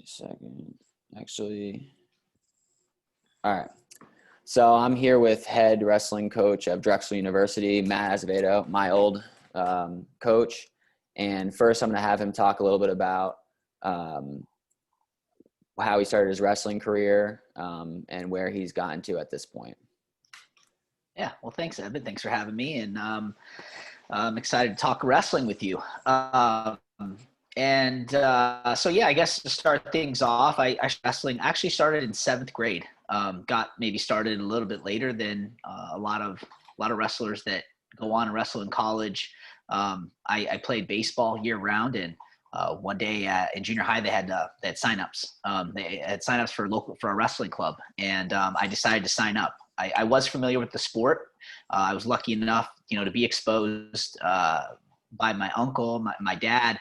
Second, actually. All right. So I'm here with head wrestling coach of Drexel University, Matt Azevedo, my old coach. And first, I'm going to have him talk a little bit about how he started his wrestling career and where he's gotten to at this point. Yeah, well, thanks, Evan. Thanks for having me, and I'm excited to talk wrestling with you. So yeah, I guess to start things off, I wrestling actually started in 7th grade. Got maybe started a little bit later than a lot of wrestlers that go on and wrestle in college. I played baseball year round, and one day in junior high they had signups. They had signups for a wrestling club, and I decided to sign up. I was familiar with the sport. I was lucky enough, to be exposed by my uncle. My dad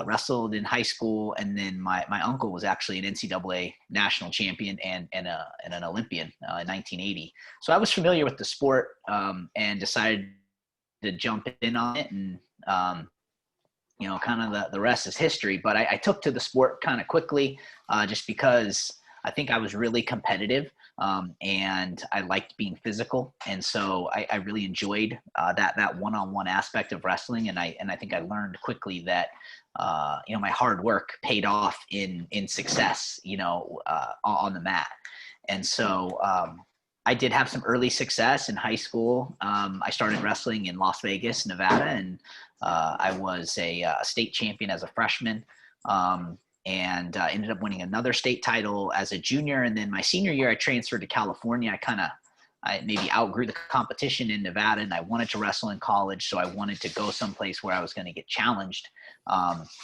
wrestled in high school, and then my uncle was actually an NCAA national champion and an Olympian in 1980. So I was familiar with the sport and decided to jump in on it, and kind of the rest is history. But I took to the sport kind of quickly just because I think I was really competitive. And I liked being physical, and so I really enjoyed that one-on-one aspect of wrestling, and I think I learned quickly that my hard work paid off in success, on the mat. And so I did have some early success in high school. I started wrestling in Las Vegas, Nevada, and I was a state champion as a freshman. And ended up winning another state title as a junior. And then my senior year, I transferred to California. I maybe outgrew the competition in Nevada, and I wanted to wrestle in college. So I wanted to go someplace where I was going to get challenged.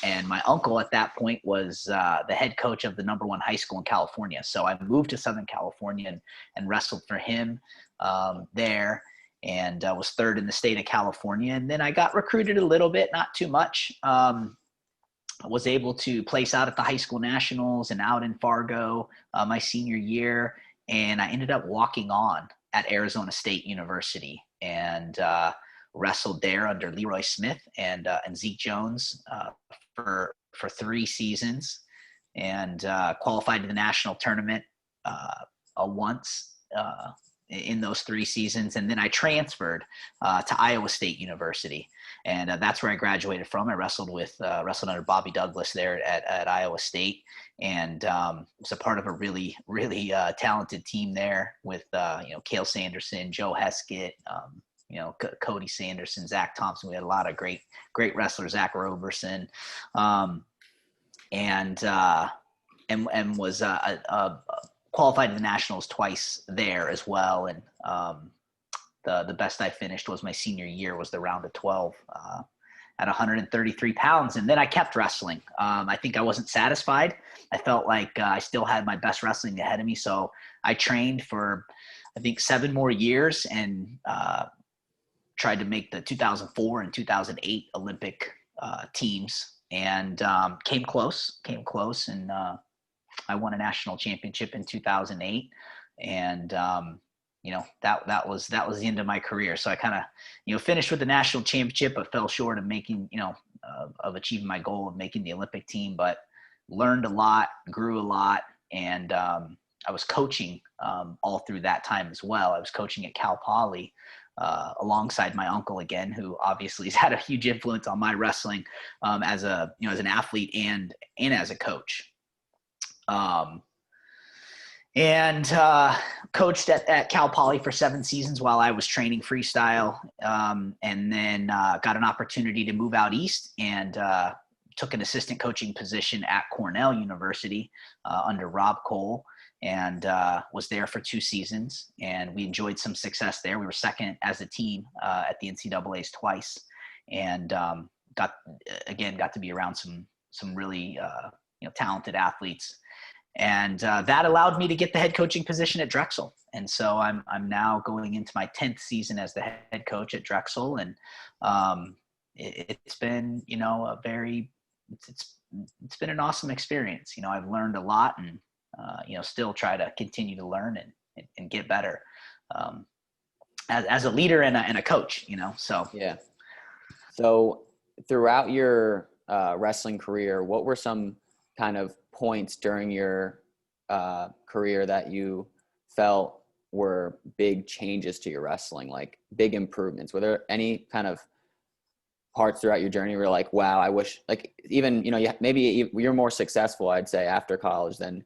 And my uncle at that point was the head coach of the #1 high school in California. So I moved to Southern California and wrestled for him there, and was 3rd in the state of California. And then I got recruited a little bit, not too much. I was able to place out at the high school nationals and out in Fargo my senior year, and I ended up walking on at Arizona State University and wrestled there under Leroy Smith and Zeke Jones for 3 seasons, and qualified to the national tournament once in those 3 seasons. And then I transferred to Iowa State University, and that's where I graduated from. I wrestled under Bobby Douglas there at Iowa State, and was a part of a really, really talented team there with Cale Sanderson, Joe Heskett, Cody Sanderson, Zach Thompson. We had a lot of great wrestlers, Zach Roberson, and was qualified to the nationals twice there as well. And the best I finished was my senior year, was the round of 12 at 133 pounds. And then I kept wrestling. I think I wasn't satisfied. I felt like I still had my best wrestling ahead of me. So I trained for, I think, 7 more years, and tried to make the 2004 and 2008 Olympic teams, and came close. And I won a national championship in 2008, and that was the end of my career. So I kind of finished with the national championship, but fell short of making of achieving my goal of making the Olympic team. But learned a lot, grew a lot, and I was coaching all through that time as well. I was coaching at Cal Poly alongside my uncle again, who obviously has had a huge influence on my wrestling as an athlete and as a coach. And coached at Cal Poly for 7 seasons while I was training freestyle, and then got an opportunity to move out east and took an assistant coaching position at Cornell University under Rob Cole, and was there for 2 seasons, and we enjoyed some success there. We were second as a team at the NCAAs twice, and got to be around some really talented athletes. And that allowed me to get the head coaching position at Drexel. And so I'm now going into my 10th season as the head coach at Drexel. And it's been, it's been an awesome experience. I've learned a lot, and, still try to continue to learn and get better as a leader and a coach, so. Yeah. So throughout your wrestling career, what were some kind of points during your career that you felt were big changes to your wrestling, like big improvements? Were there any kind of parts throughout your journey where you're like, wow, I wish, like, even, maybe you're more successful, I'd say, after college than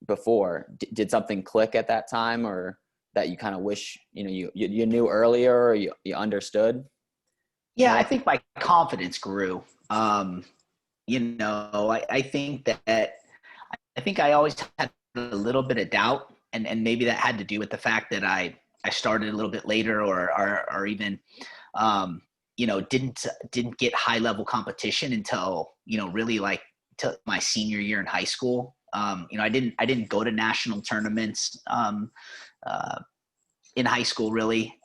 before. Did something click at that time, or that you kind of wish, you knew earlier, or you understood Yeah, I more? think my confidence grew. I think that I think I always had a little bit of doubt, and maybe that had to do with the fact that I started a little bit later, or even didn't get high level competition until really like till my senior year in high school. I didn't go to national tournaments in high school really,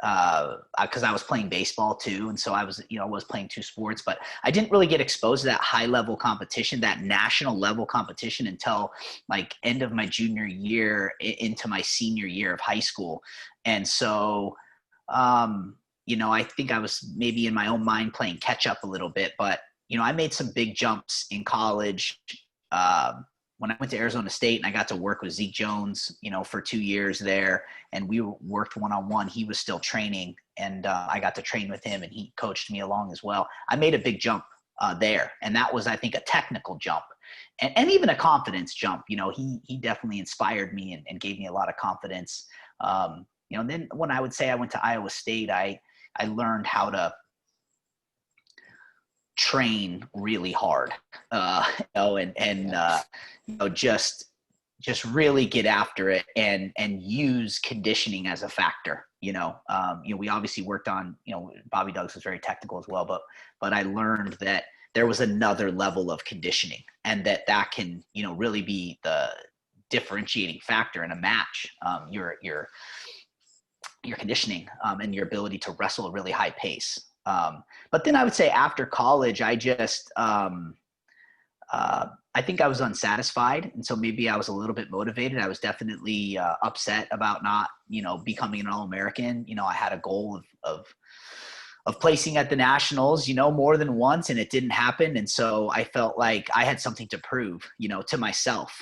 because I was playing baseball too, and so I was playing two sports, but I didn't really get exposed to that high level competition, that national level competition, until like end of my junior year into my senior year of high school. And so I think I was maybe in my own mind playing catch up a little bit, but I made some big jumps in college. When I went to Arizona State and I got to work with Zeke Jones, for 2 years there, and we worked one-on-one. He was still training, and I got to train with him, and he coached me along as well. I made a big jump there, and that was, I think, a technical jump, and even a confidence jump. He definitely inspired me and gave me a lot of confidence. And then when I would say I went to Iowa State, I learned how to train really hard, just really get after it, and use conditioning as a factor. We obviously worked on, Bobby Douglas was very technical as well, but I learned that there was another level of conditioning, and that can, really be the differentiating factor in a match. Your conditioning, and your ability to wrestle a really high pace. But then I would say after college, I just, I think I was unsatisfied. And so maybe I was a little bit motivated. I was definitely upset about not, becoming an All-American. I had a goal of placing at the Nationals, more than once, and it didn't happen. And so I felt like I had something to prove, to myself.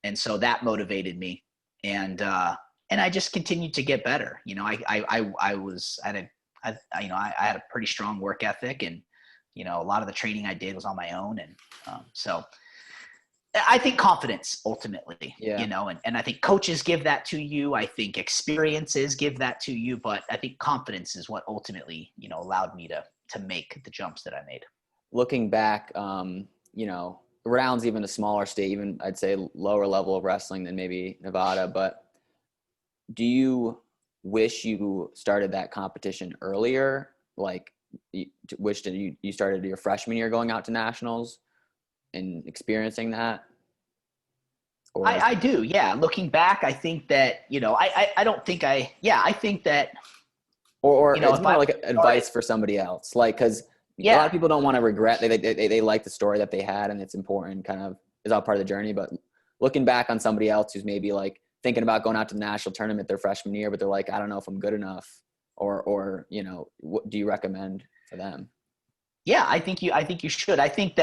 And so that motivated me. And I just continued to get better. I had a pretty strong work ethic, and a lot of the training I did was on my own, and so I think confidence ultimately, Yeah. and I think coaches give that to you. I think experiences give that to you, but I think confidence is what ultimately, allowed me to make the jumps that I made. Looking back, Round's even a smaller state, even I'd say lower level of wrestling than maybe Nevada, but do you wish you started that competition earlier? Like, wish that you started your freshman year going out to nationals and experiencing that? Or I do. Yeah. Looking back, I think that, I don't think I think that, or it's if more I like started, advice for somebody else, like, because a lot yeah, of people don't want to regret. They like the story that they had, and it's important, kind of is all part of the journey. But looking back on somebody else who's maybe like thinking about going out to the national tournament their freshman year, but they're like, I don't know if I'm good enough, or what do you recommend for them? yeah, I think you should. I think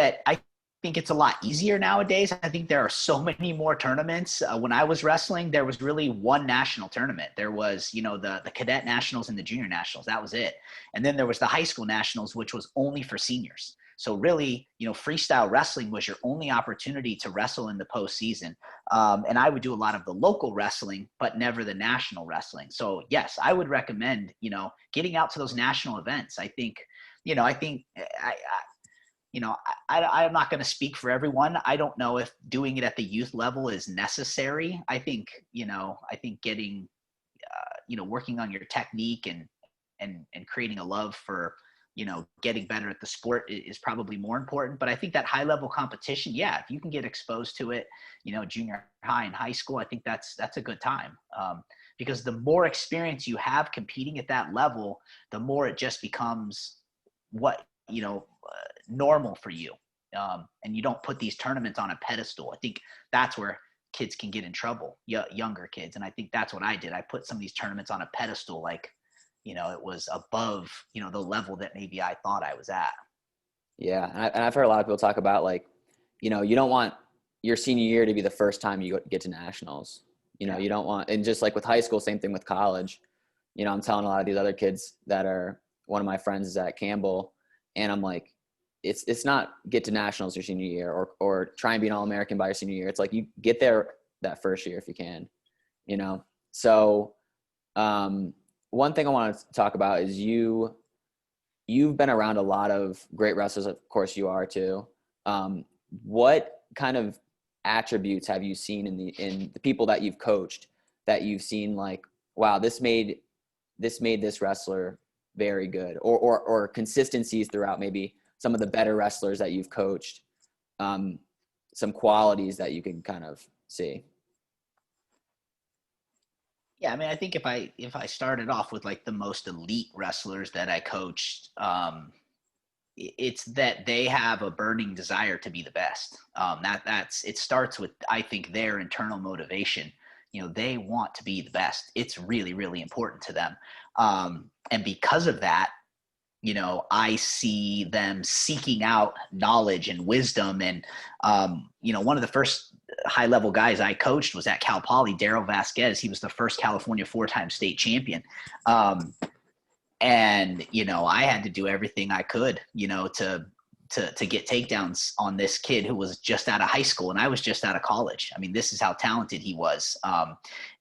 it's a lot easier nowadays. I think there are so many more tournaments. When I was wrestling, there was really one national tournament. There was, the cadet nationals and the junior nationals. That was it. And then there was the high school nationals, which was only for seniors. So really, freestyle wrestling was your only opportunity to wrestle in the postseason. And I would do a lot of the local wrestling, but never the national wrestling. So yes, I would recommend, getting out to those national events. I think, I think I'm not going to speak for everyone. I don't know if doing it at the youth level is necessary. I think, getting, working on your technique and creating a love for, getting better at the sport is probably more important. But I think that high level competition, yeah, if you can get exposed to it, junior high and high school, I think that's a good time. Because the more experience you have competing at that level, the more it just becomes what, normal for you. And you don't put these tournaments on a pedestal. I think that's where kids can get in trouble, younger kids. And I think that's what I did. I put some of these tournaments on a pedestal, like, it was above, the level that maybe I thought I was at. Yeah. And I've heard a lot of people talk about, like, you don't want your senior year to be the first time you get to nationals. You know, you don't want, and just like with high school, same thing with college. You know, I'm telling a lot of these other kids that are, one of my friends is at Campbell, and I'm like, it's not get to nationals your senior year or try and be an All-American by your senior year. It's like you get there that first year if you can, you know? So one thing I want to talk about is you've been around a lot of great wrestlers. Of course you are too. What kind of attributes have you seen in the people that you've coached that you've seen like, wow, this made this wrestler very good, or consistencies throughout maybe some of the better wrestlers that you've coached, some qualities that you can kind of see? Yeah, I mean, I think if I started off with like the most elite wrestlers that I coached, it's that they have a burning desire to be the best. That's it starts with, I think, their internal motivation. You know, they want to be the best. It's really, really important to them. And because of that, you know, I see them seeking out knowledge and wisdom. And, you know, one of the first high level guys I coached was at Cal Poly, Daryl Vasquez. He was the first California 4-time state champion. And, you know, I had to do everything I could, you know, to get takedowns on this kid who was just out of high school and I was just out of college. I mean, this is how talented he was.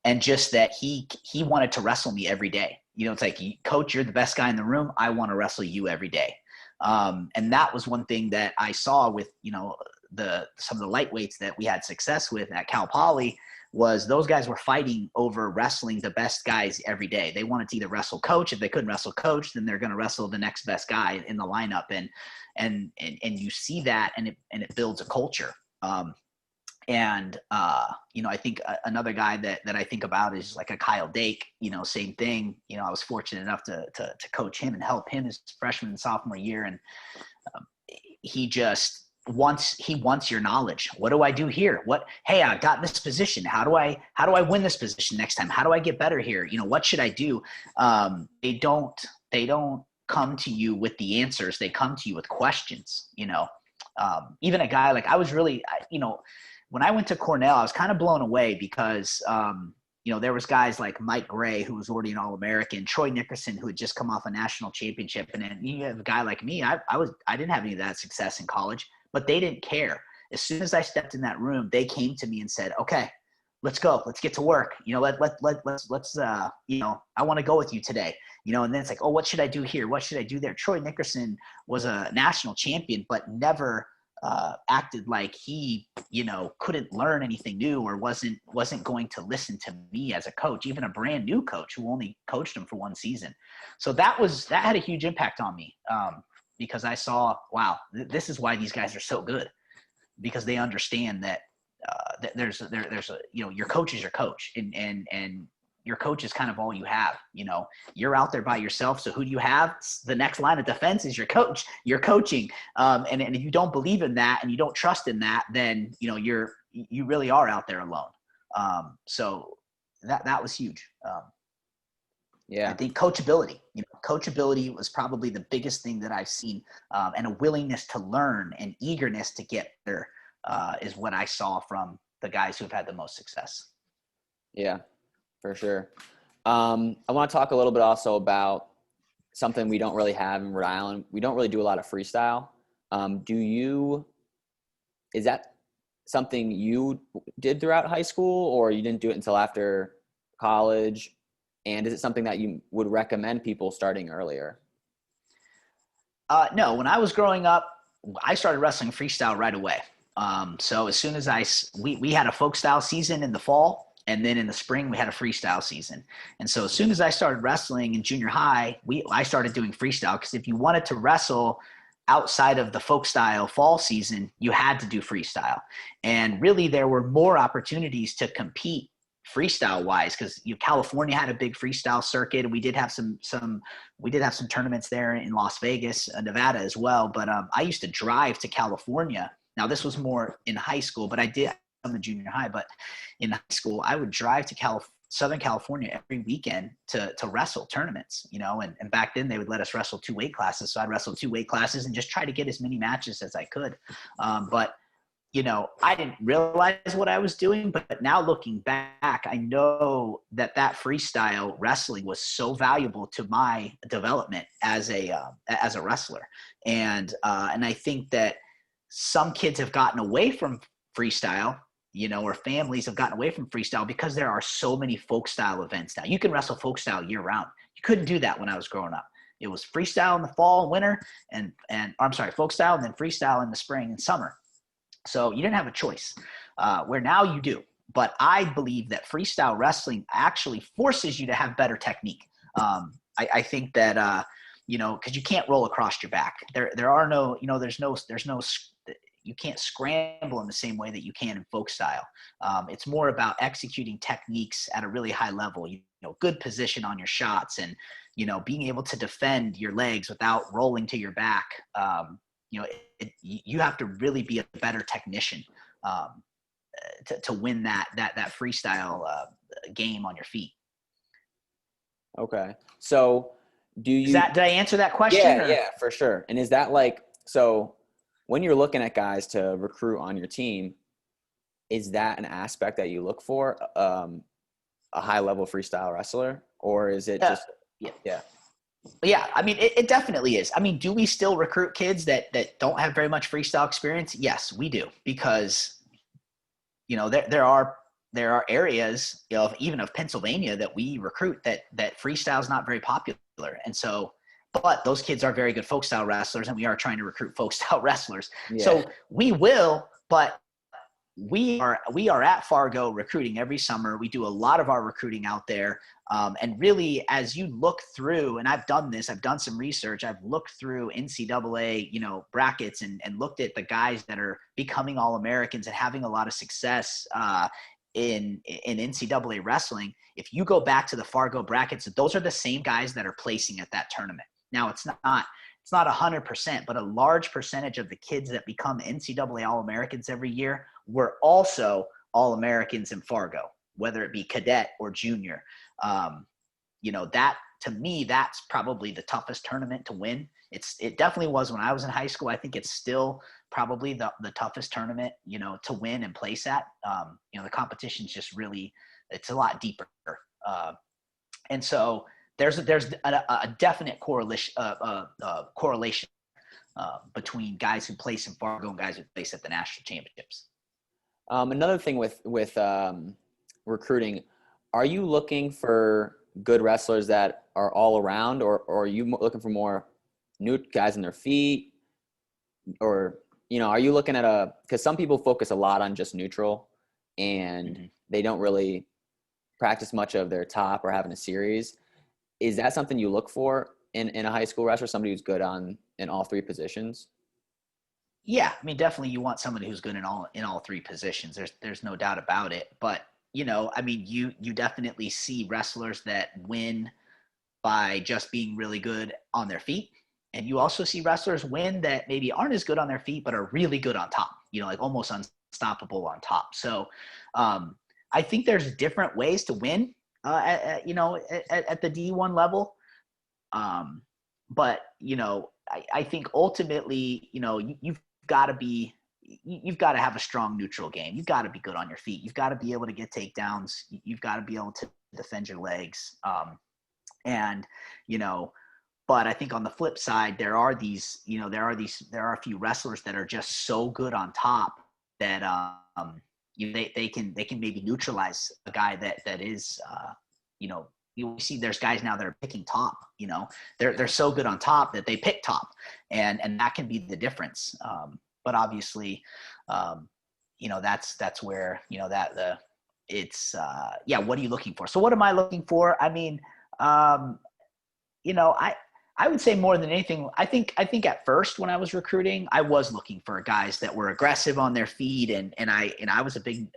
And just that he wanted to wrestle me every day. You know, it's like, coach, you're the best guy in the room. I want to wrestle you every day. And that was one thing that I saw with, you know, some of the lightweights that we had success with at Cal Poly, was those guys were fighting over wrestling the best guys every day. They wanted to either wrestle coach. If they couldn't wrestle coach, then they're going to wrestle the next best guy in the lineup. And you see that, and it builds a culture. You know, I think another guy that I think about is like a Kyle Dake. You know, same thing. You know, I was fortunate enough to coach him and help him his freshman and sophomore year. And he wants your knowledge. What do I do here? Hey, I got this position. How do I win this position next time? How do I get better here? You know, what should I do? They don't come to you with the answers. They come to you with questions, you know. Even a guy like, you know, when I went to Cornell, I was kind of blown away because, you know, there was guys like Mike Gray, who was already an All-American, Troy Nickerson, who had just come off a national championship. And then you have a guy like me, I didn't have any of that success in college, but they didn't care. As soon as I stepped in that room, they came to me and said, okay, let's go. Let's get to work. You know, let's you know, I want to go with you today. You know, and then it's like, oh, what should I do here? What should I do there? Troy Nickerson was a national champion, but never acted like he, you know, couldn't learn anything new or wasn't going to listen to me as a coach, even a brand new coach who only coached him for one season. So that had a huge impact on me, because I saw, wow, this is why these guys are so good, because they understand that there's a, you know, your coach is your coach, and your coach is kind of all you have. You know, you're out there by yourself. So who do you have? The next line of defense is your coach. You're coaching. And if you don't believe in that and you don't trust in that, then, you know, you really are out there alone. So that was huge. Yeah. I think coachability, you know, coachability was probably the biggest thing that I've seen, and a willingness to learn and eagerness to get better is what I saw from the guys who've had the most success. Yeah, for sure. I want to talk a little bit also about something we don't really have in Rhode Island. We don't really do a lot of freestyle. Is that something you did throughout high school, or you didn't do it until after college? And is it something that you would recommend people starting earlier? No, when I was growing up, I started wrestling freestyle right away. So as soon as we had a folk style season in the fall, and then in the spring we had a freestyle season. And so as soon as I started wrestling in junior high, I started doing freestyle, because if you wanted to wrestle outside of the folk style fall season, you had to do freestyle. And really there were more opportunities to compete freestyle wise, because California had a big freestyle circuit, and we did have some tournaments there in Las Vegas, Nevada as well. But I used to drive to California. Now this was more in high school, but I did in the junior high. But in high school, I would drive to Southern California every weekend to wrestle tournaments, you know, and back then they would let us wrestle 2 weight classes. So I'd wrestle 2 weight classes and just try to get as many matches as I could. But I didn't realize what I was doing, but now looking back, I know that freestyle wrestling was so valuable to my development as a wrestler. And I think that some kids have gotten away from freestyle, or families have gotten away from freestyle because there are so many folk style events now. You can wrestle folk style year round. You couldn't do that when I was growing up. It was freestyle in the fall and winter folk style, and then freestyle in the spring and summer. So you didn't have a choice, where now you do. But I believe that freestyle wrestling actually forces you to have better technique. I think that, because you can't roll across your back. There are no, you can't scramble in the same way that you can in folk style. It's more about executing techniques at a really high level, good position on your shots, and, being able to defend your legs without rolling to your back. You have to really be a better technician to win that freestyle game on your feet. Okay. So did I answer that question? Yeah, for sure. And is that so when you're looking at guys to recruit on your team, is that an aspect that you look for, a high level freestyle wrestler, or is it just, yeah. Yeah, I mean, it definitely is. I mean, do we still recruit kids that don't have very much freestyle experience? Yes, we do, because there are areas even of Pennsylvania that we recruit that freestyle is not very popular, and so, but those kids are very good folk style wrestlers, and we are trying to recruit folk style wrestlers. Yeah. So we will, but we are at Fargo recruiting every summer. We do a lot of our recruiting out there. And really, as you look through, and I've done some research, I've looked through NCAA, brackets and looked at the guys that are becoming All-Americans and having a lot of success in NCAA wrestling. If you go back to the Fargo brackets, those are the same guys that are placing at that tournament. Now, it's not 100%, but a large percentage of the kids that become NCAA All-Americans every year were also All-Americans in Fargo, whether it be cadet or junior. That, to me, that's probably the toughest tournament to win. It definitely was when I was in high school. I think it's still probably the toughest tournament, to win and place at. The competition's just really, it's a lot deeper. And so there's a definite correlation between guys who place in Fargo and guys who place at the national championships. Another thing with recruiting, are you looking for good wrestlers that are all around, or are you looking for more new guys in their feet? Or, are you looking at because some people focus a lot on just neutral, and they don't really practice much of their top or having a series. Is that something you look for in a high school wrestler, somebody who's good in all three positions? Yeah, I mean, definitely you want somebody who's good in all three positions. There's no doubt about it. But, I mean, you definitely see wrestlers that win by just being really good on their feet. And you also see wrestlers win that maybe aren't as good on their feet, but are really good on top, like almost unstoppable on top. So I think there's different ways to win, at the D1 level. But, I think ultimately, you've got to have a strong neutral game. You've got to be good on your feet. You've got to be able to get takedowns. You've got to be able to defend your legs. But I think on the flip side, there are a few wrestlers that are just so good on top that, they can maybe neutralize a guy that is, you see there's guys now that are picking top, they're so good on top that they pick top, and that can be the difference. But obviously, that's where, what are you looking for? So what am I looking for? I mean, I would say more than anything, I think at first when I was recruiting, I was looking for guys that were aggressive on their feet, and I was a big,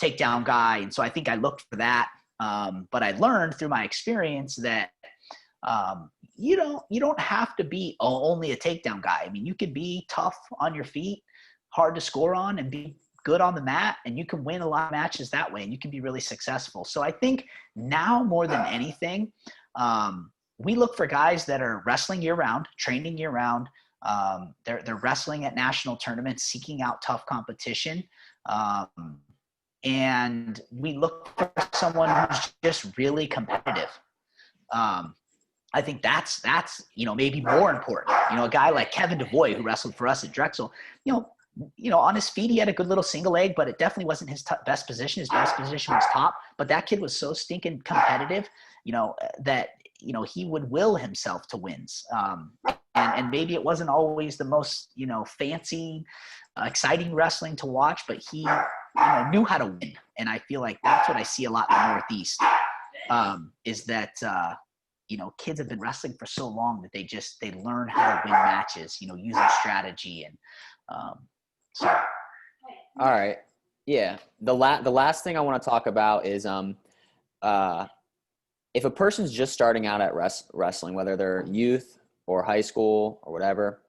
takedown guy. And so I think I looked for that. But I learned through my experience that, you don't have to be only a takedown guy. I mean, you could be tough on your feet, hard to score on, and be good on the mat, and you can win a lot of matches that way, and you can be really successful. So I think now more than anything, we look for guys that are wrestling year round, training year round, They're wrestling at national tournaments, seeking out tough competition. And we look for someone who's just really competitive. I think that's maybe more important. A guy like Kevin DeVoy, who wrestled for us at Drexel, on his feet he had a good little single leg, but it definitely wasn't his best position. His best position was top. But that kid was so stinking competitive, that he would will himself to wins. And maybe it wasn't always the most fancy, exciting wrestling to watch, but he knew how to win. And I feel like that's what I see a lot in the Northeast, is that kids have been wrestling for so long that they learn how to win matches, using strategy. And so. All right. Yeah. The last thing I want to talk about is if a person's just starting out at wrestling, whether they're youth or high school or whatever,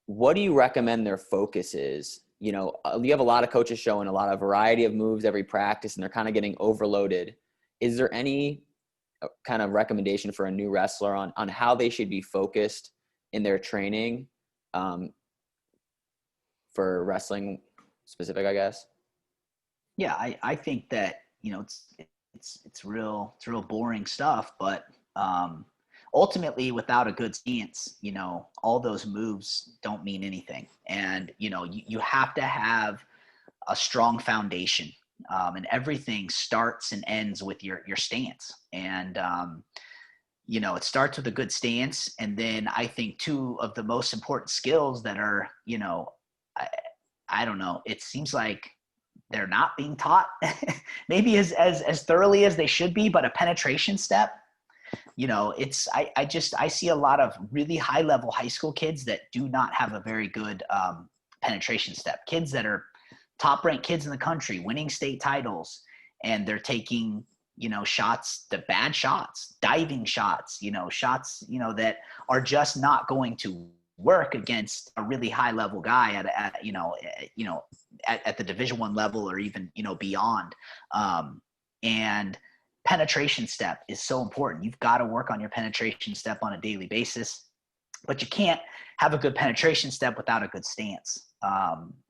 what do you recommend their focus is? You have a lot of coaches showing a lot of variety of moves every practice, and they're kind of getting overloaded. Is there any kind of recommendation for a new wrestler on how they should be focused in their training for wrestling specific, I guess? Yeah, I think that, it's real boring stuff, but ultimately without a good stance, all those moves don't mean anything. And, you have to have a strong foundation, and everything starts and ends with your stance. And, it starts with a good stance. And then I think two of the most important skills that are, I don't know, it seems like they're not being taught maybe as thoroughly as they should be, but a penetration step. I see a lot of really high level high school kids that do not have a very good penetration step. Kids that are top ranked kids in the country, winning state titles, and they're taking, shots, the bad shots, diving shots, shots, that are just not going to work against a really high level guy at the Division I level, or even, beyond. And penetration step is so important. You've got to work on your penetration step on a daily basis, but you can't have a good penetration step without a good stance.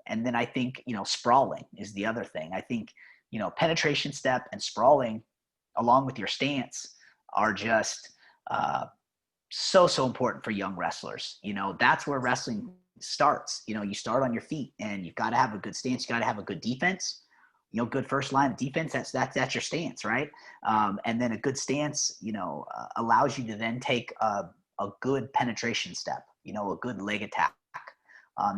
And then I think, sprawling is the other thing. I think, penetration step and sprawling along with your stance are just so important for young wrestlers. That's where wrestling starts. You start on your feet, and you've got to have a good stance. You got to have a good defense. Good first line of defense. That's your stance, right? And then a good stance, allows you to then take a good penetration step. A good leg attack.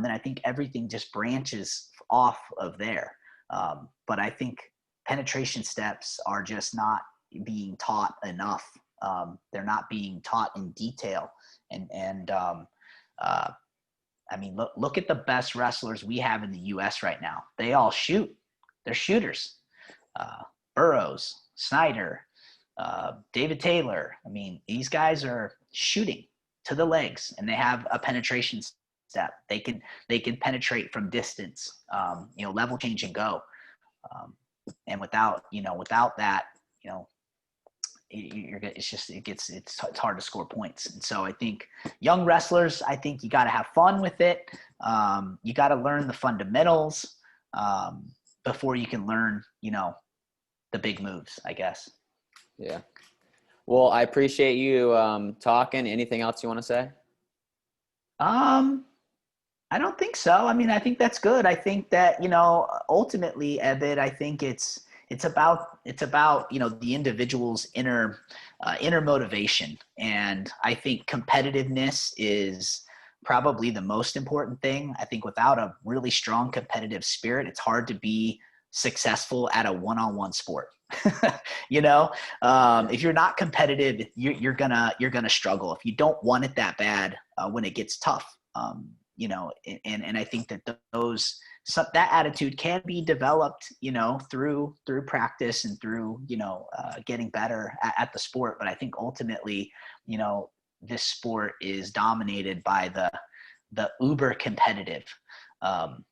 Then I think everything just branches off of there. But I think penetration steps are just not being taught enough. They're not being taught in detail. And I mean, look at the best wrestlers we have in the U.S. right now. They all shoot. They're shooters. Burroughs, Snyder, David Taylor. I mean, these guys are shooting to the legs, and they have a penetration step. They can penetrate from distance. Level change and go. And without that, it's hard to score points. And so I think young wrestlers, you got to have fun with it. You got to learn the fundamentals before you can learn, the big moves, I guess. Yeah. Well, I appreciate you talking. Anything else you want to say? I don't think so. I mean, I think that's good. I think that, ultimately, Evid, I think it's about the individual's inner motivation. And I think competitiveness is probably the most important thing. I think without a really strong competitive spirit, it's hard to be successful at a one-on-one sport. If you're not competitive, you're gonna struggle. If you don't want it that bad, when it gets tough, and I think that that attitude can be developed, through practice and through, getting better at the sport. But I think ultimately, this sport is dominated by the uber competitive. And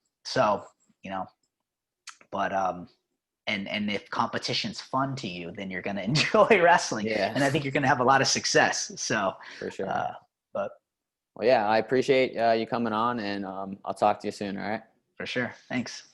if competition's fun to you, then you're going to enjoy wrestling. Yeah. And I think you're going to have a lot of success. So, for sure. But Well, yeah, I appreciate you coming on, and I'll talk to you soon. All right. For sure. Thanks.